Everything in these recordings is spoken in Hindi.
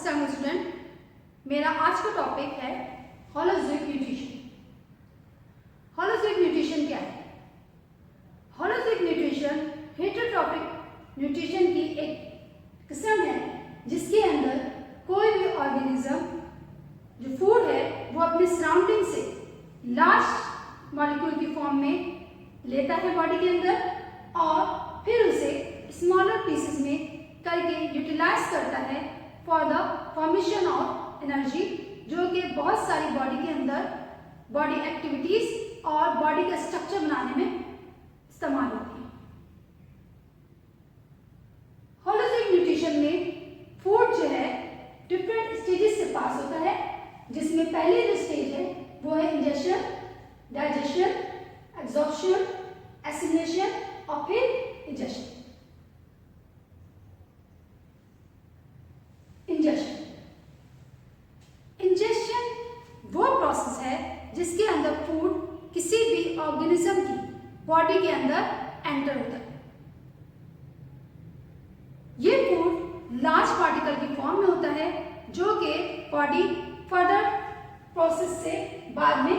अस्सलाम स्टूडेंट, मेरा आज का टॉपिक है होलोजोइक न्यूट्रिशन। होलोजोइक न्यूट्रिशन क्या है? होलोजोइक न्यूट्रिशन हेटेरोट्रॉपिक न्यूट्रिशन की एक किस्म है जिसके अंदर कोई भी ऑर्गेनिज्म जो फूड है वो अपने सराउंडिंग से लार्ज मॉलिक्यूल की फॉर्म में लेता है बॉडी के अंदर और फिर उसे स्मॉलर पीसेस में करके यूटिलाइज करता है for the formation of energy, जो कि बहुत सारी बॉडी के अंदर बॉडी एक्टिविटीज और बॉडी का स्ट्रक्चर बनाने में इस्तेमाल होती है। होलोजोइक न्यूट्रिशन में फूड जो है डिफरेंट स्टेजेस से पास होता है, जिसमें पहले जो स्टेज है वो है इंजेक्शन, डाइजेशन, एब्जॉर्प्शन, एसिमिलेशन और फिर इंजेक्शन। इंजेक्शन वो प्रोसेस है जिसके अंदर फूड किसी भी ऑर्गेनिज्म की बॉडी के अंदर एंटर होता है। ये फूड लार्ज पार्टिकल की फॉर्म में होता है जो कि बॉडी फर्दर प्रोसेस से बाद में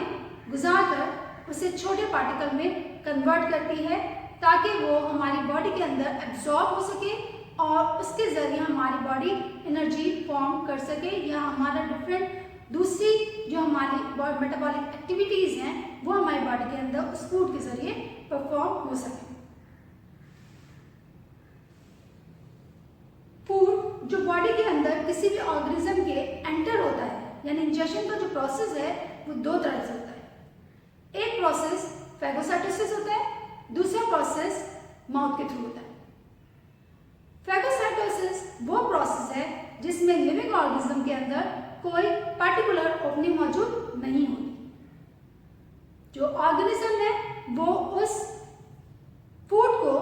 गुजार कर उसे छोटे पार्टिकल में कन्वर्ट करती है ताकि वो हमारी बॉडी के अंदर एब्जॉर्ब हो सके और उसके जरिए हमारी बॉडी एनर्जी फॉर्म कर सके या हमारा डिफरेंट दूसरी जो हमारी मेटाबॉलिक एक्टिविटीज हैं वो हमारी बॉडी के अंदर उस फूड के जरिए परफॉर्म हो सके। फूड जो बॉडी के अंदर किसी भी ऑर्गेनिज्म के एंटर होता है, यानी इंजेक्शन का जो प्रोसेस है वो दो तरह से होता है। एक प्रोसेस फैगोसाइटोसिस होता है, दूसरा प्रोसेस माउथ के थ्रू होता है। फैगोसाइटोसिस वो प्रोसेस है जिसमें लिविंग ऑर्गेनिज्म के अंदर कोई पार्टिकुलर ओपनिंग मौजूद नहीं होती। जो ऑर्गेनिज्म है वो उस फूड को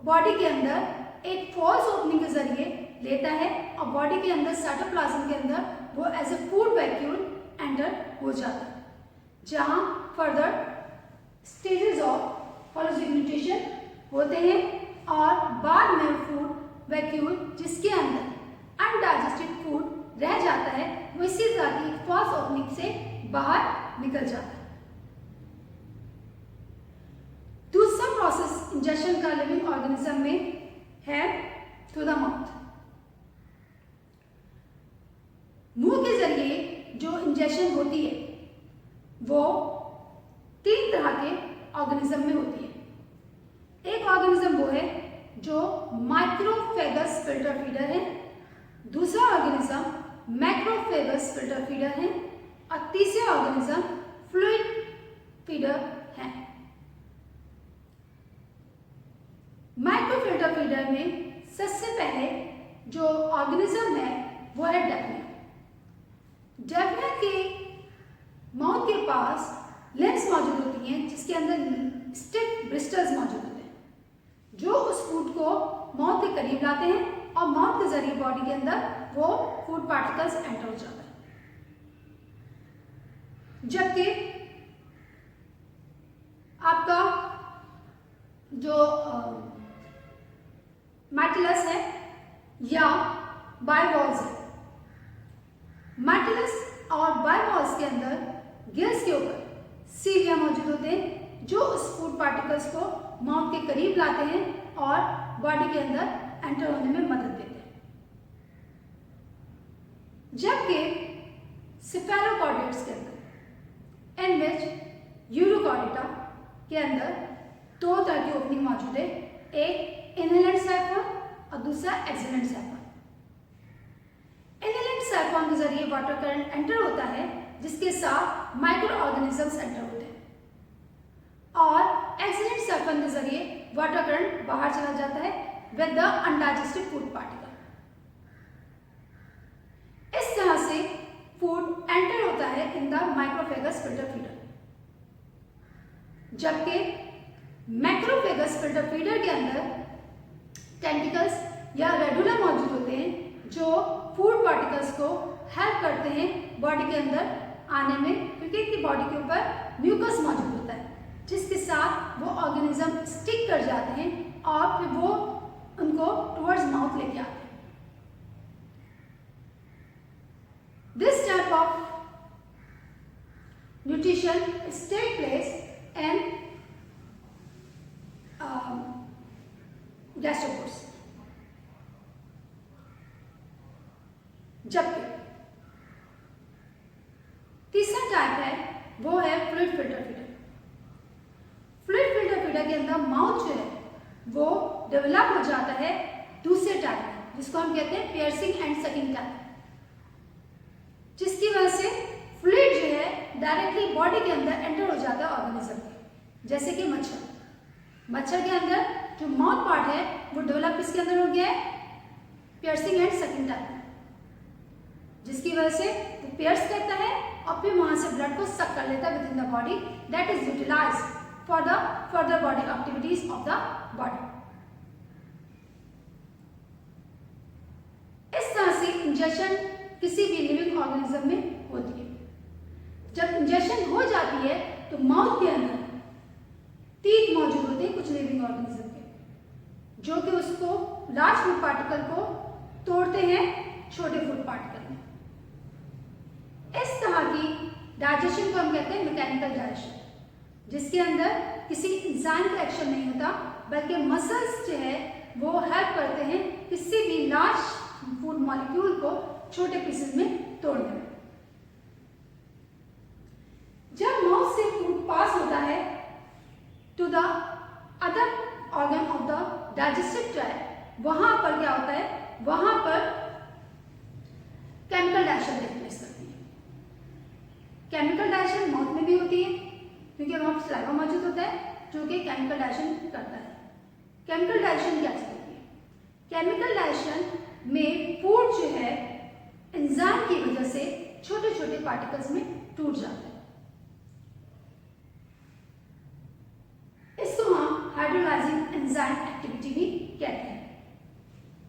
बॉडी के अंदर एक फॉल्स ओपनिंग के जरिए लेता है और बॉडी के अंदर साइटोप्लाज्म के अंदर वो as a food vacuole enter हो जाता है, जहां further stages of holozoic nutrition होते हैं और बाद में फूड वैक्यूल जिसके अंदर अनडाइजेस्टेड फूड रह जाता है वो इसी तरह की फॉल्स ओपनिंग से बाहर निकल जाता है। दूसरा प्रोसेस इंजेक्शन का लिविंग ऑर्गेनिज्म में है थ्रू द माउथ। मुंह के जरिए जो इंजेक्शन होती है वो तीन तरह के ऑर्गेनिज्म में होती है। एक ऑर्गेनिज्म वो है जो माइक्रोफेगस फिल्टर फीडर है, दूसरा ऑर्गेनिज्म मैक्रोफेगस फिल्टर फीडर है और तीसरा ऑर्गेनिज्म फ्लूइड फीडर है। माइक्रोफिल्टर फीडर में सबसे पहले जो ऑर्गेनिज्म है वो है डेफनिया। डेफनिया के माउथ के पास लेंस मौजूद होती हैं जिसके अंदर स्टिफ ब्रिस्टल्स मौजूद होते हैं जो उस फूड को माउथ के करीब लाते हैं और माउथ के जरिए बॉडी के अंदर वो फूड पार्टिकल्स एंटर हो जाता है। जबकि आपका जो मैटिलस है या बाइवॉल्स है, मैटिलस और बाइवॉल्स के अंदर गिल्स के ऊपर सीलिया मौजूद होते हैं जो उस फूड पार्टिकल्स को माउथ के करीब लाते हैं और बॉडी के अंदर एंटर होने में मदद देते हैं। जबकि सेफेलोकॉर्डेट्स के अंदर इन विच यूरोकॉर्डेटा के अंदर दो तरह की ओपनिंग मौजूद है, एक इनहेलेंट साइफन और दूसरा एक्सहेलेंट साइफन। इनहेलेंट साइफन के जरिए वाटर करंट एंटर होता है जिसके साथ माइक्रो ऑर्गेनिजम्स एंटर होते हैं और एक्सहेलेंट साइफन के जरिए वाटर करंट बाहर चला जाता है with the undigested food particle। इस तरह से फूड एंटर होता है इन द माइक्रोफेगस फिल्टर फीडर, जबकि मैक्रोफेगस फिल्टर फीडर के अंदर टेंटिकल्स या रेडुला मौजूद होते हैं जो फूड पार्टिकल्स को हेल्प करते हैं बॉडी के अंदर आने में, क्योंकि इनकी बॉडी के ऊपर म्यूकस मौजूद होता है जिसके साथ वो ऑर्गेनिज्म स्टिक कर जाते हैं और फिर वो उनको टुवर्ड्स माउथ लेके आते हैं। Take place in gastropods. जबकि तीसरा टाइप है वो है fluid filter feeder. Fluid filter feeder के अंदर माउथ जो है वो डेवलप हो जाता है दूसरे टाइप में, जिसको हम कहते हैं पियर्सिंग एंड सकिंग टाइप, जिसकी वजह से फ्लूइड जो है डायरेक्टली बॉडी के अंदर एंटर हो जाता है ऑर्गेनिज्म के। जैसे कि मच्छर के अंदर जो माउथ पार्ट है वो डेवलप किसके अंदर हो गया है, पियर्सिंग एंड सकिंग टाइप में, जिसकी वजह से वो पियर्स करता है और फिर वहां से ब्लड को सक कर लेता है within the body, that is utilized for the further body activities of the body. इस तरह से इंजेक्शन किसी भी लिविंग ऑर्गेनिज्म में होती है। जब इंजेक्शन हो जाती है तो माउथ के अंदर टीथ मौजूद होते हैं कुछ लिविंग ऑर्गेनिज्म के, जो कि उसको लार्ज फूड पार्टिकल को तोड़ते हैं छोटे फूड पार्टिकल में। इस तरह की डाइजेशन को हम कहते हैं मैकेनिकल डाइजेशन, जिसके अंदर किसी एंजाइम का एक्शन नहीं होता, बल्कि मसल्स जो है वो हेल्प करते हैं किसी भी लार्ज फूड मॉलिक्यूल को छोटे पीसेस में तोड़ने में। जब माउथ से फूड पास होता है to the other organ of the digestive tract, वहां पर क्या होता है, वहां पर केमिकल डाइजेशन टेक प्लेस करती है। केमिकल डाइजेशन माउथ में भी होती है क्योंकि वहां सलाइवा मौजूद होता है जो कि केमिकल डाइजेशन करता है। केमिकल डाइजेशन क्या होती है, केमिकल डाइजेशन में फूड जो है एंजाइम की वजह से छोटे छोटे पार्टिकल्स में टूट जाता है। इसको हम हाइड्रोलाइजिंग एंजाइम एक्टिविटी भी कहते हैं।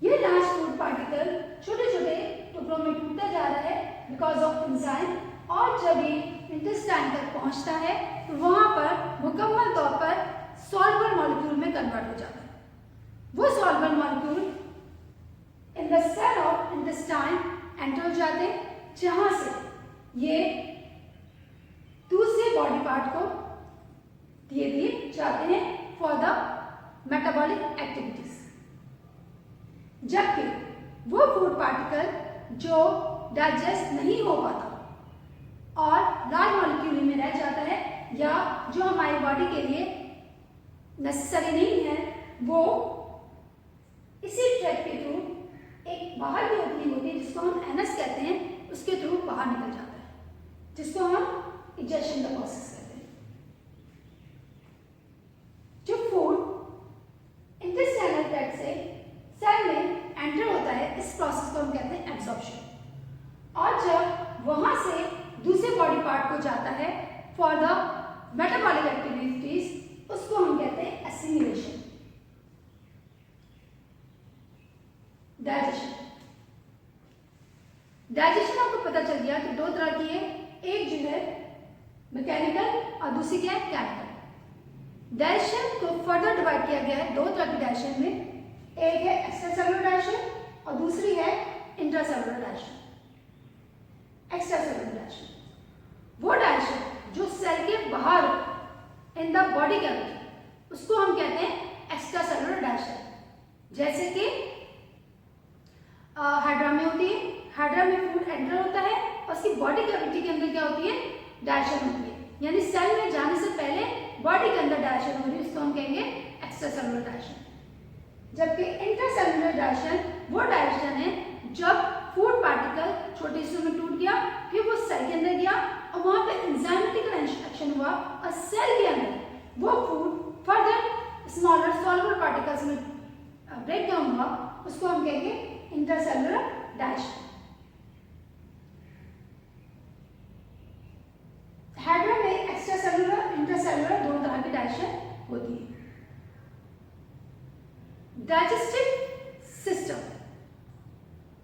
ये लार्ज फूड पार्टिकल छोटे छोटे टुकड़ों में टूटता जा रहा है बिकॉज ऑफ एंजाइम, और जब ये इंटेस्टाइन तक पहुंचता है तो वहां पर मुकम्मल तौर पर सॉल्युबल मॉलिक्यूल में कन्वर्ट हो जाता है। वो soluble molecule in the cell of intestine enter हो जाते हैं, जहां से ये दूसरे बॉडी पार्ट को दिए दिए जाते हैं फॉर द मेटाबॉलिक एक्टिविटीज। जबकि वो फूड पार्टिकल जो डाइजेस्ट नहीं हो पाता और लार्ज मॉलिक्यूल में रह जाता है, या जो हमारी बॉडी के लिए नेसेसरी नहीं है, वो इसी ट्रैक के थ्रू एक बाहर की ओपनिंग होती है जिसको हम एनस कहते हैं, उसके थ्रू बाहर निकल जाता है, जिसको हम इंजेक्शन का प्रोसेस कहते हैं। जो फूड इंटेस्टाइनल ट्रैक्ट से सेल में एंटर होता है, इस प्रोसेस को हम कहते हैं एब्जॉर्प्शन, और जब वहां से दूसरे बॉडी पार्ट को जाता है फॉर द मेटाबॉलिक एक्टिविटीज, उसको हम कहते हैं एसिमिलेशन। डाइजेशन आपको पता चल गया कि दो तरह की है, एक जो है मैकेनिकल और दूसरी क्या है, केमिकल। डाइजेशन को फर्दर डिवाइड किया गया है दो तरह की डाइजेशन में, एक है एक्स्ट्रासेलुलर डाइजेशन और दूसरी है इंट्रासेलुलर डाइजेशन। एक्स्ट्रासेलुलर डाइजेशन वो डाइजेशन जो सेल के बाहर इन द बॉडी कैविटी, उसको हम कहते हैं एक्स्ट्रासेलुलर डाइजेशन। जैसे कि हाइड्रा में होती है, हाइड्रा में फूड एंटर होता है और उसकी बॉडी कैविटी के अंदर क्या होती है, डाइजेशन होती है, यानी सेल में जाने से पहले बॉडी के अंदर डाइजेशन हो रही है, उसको हम कहेंगे एक्स्ट्रासेलुलर डाइजेशन। जबकि इंट्रासेलुलर डाइजेशन वो डाइजेशन है जब फूड पार्टिकल छोटे हिस्सों में टूट गया, फिर वो सेल के अंदर गया और वहां पे एंजाइमेटिक एक्शन हुआ और सेल के अंदर वो food further smaller soluble particles में ब्रेक डाउन हुआ, उसको हम कहेंगे इंट्रासेलुलर डाइजेशन। हाइड्रा में एक्स्ट्रासेलुलर इंट्रासेलुलर दोनों तरह की डाइजेशन होती है। डाइजेस्टिव सिस्टम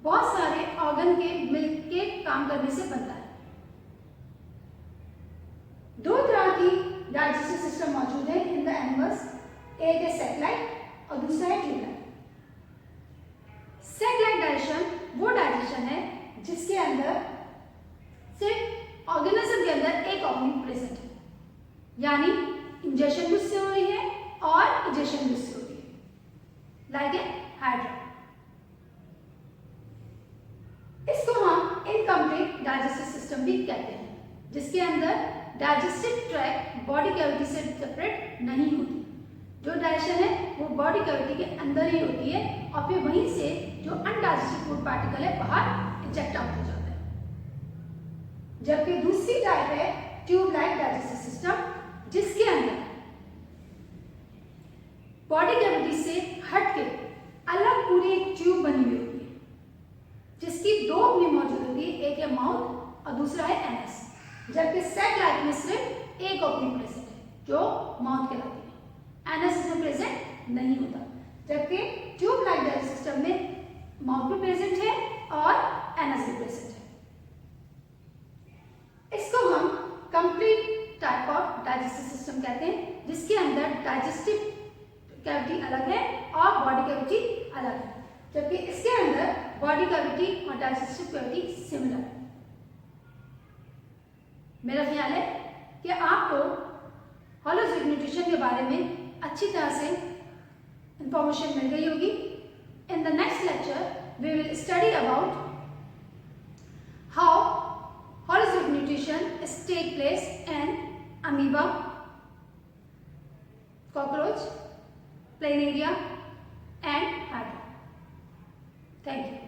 बहुत सारे ऑर्गन के मिलके काम करने से बनता है। दो तरह की डाइजेस्टिव सिस्टम मौजूद है इन द एनिमल्स, एक है सैटेलाइट और दूसरा है ट्यूबलाइट। सैटेलाइट डाइजेशन वो डाइजेशन है जिसके अंदर सिर्फ ऑर्गेनिज्म के अंदर एक ऑर्गन प्रेजेंट है, यानी इंजेक्शन भी उससे हो रही है और इजेक्शन भी उससे हो रही है, लाइक ए हाइड्रा। इसको हम इनकम्प्लीट डाइजेस्टिव सिस्टम भी कहते हैं, जिसके अंदर डाइजेस्टिव ट्रैक्ट बॉडी कैविटी से सेपरेट नहीं होती। जो डाइजेशन है वो बॉडी कैविटी के अंदर ही होती है और फिर वहीं से जो अनडाइजेस्टेड फूड पार्टिकल है बाहर इजेक्ट आउट हो जाता है। जबकि दूसरी टाइप है ट्यूब लाइक डाइजेस्टिव सिस्टम, जिसके अंदर बॉडी कैविटी से हटके अलग पूरी एक ट्यूब बनी हुई होती है, जिसकी दो ओपनिंग मौजूद होती है, एक है माउथ और दूसरा है एनस। जबकि सेट लाइफ में सिर्फ एक ओपनिंग प्रेजेंट है जो माउथ कहलाती है, एनस इसमें प्रेजेंट नहीं होता। जबकि ट्यूब लाइक डाइजेस्टिव सिस्टम में माउथ भी प्रेजेंट है और एनस भी प्रेजेंट है। इसको हम complete type of digestive system कहते हैं, जिसके अंदर डाइजेस्टिव कैविटी अलग है और बॉडी कैविटी अलग है। जबकि इसके अंदर बॉडी कैविटी और डाइजेस्टिव कैविटी सिमिलर है। मेरा ख्याल है कि आपको होलिस्टिक न्यूट्रिशन के बारे में अच्छी तरह से इंफॉर्मेशन मिल गई होगी। In the next lecture we will study about how holistic nutrition take place in amoeba, cockroach, planaria and hydra. Thank you.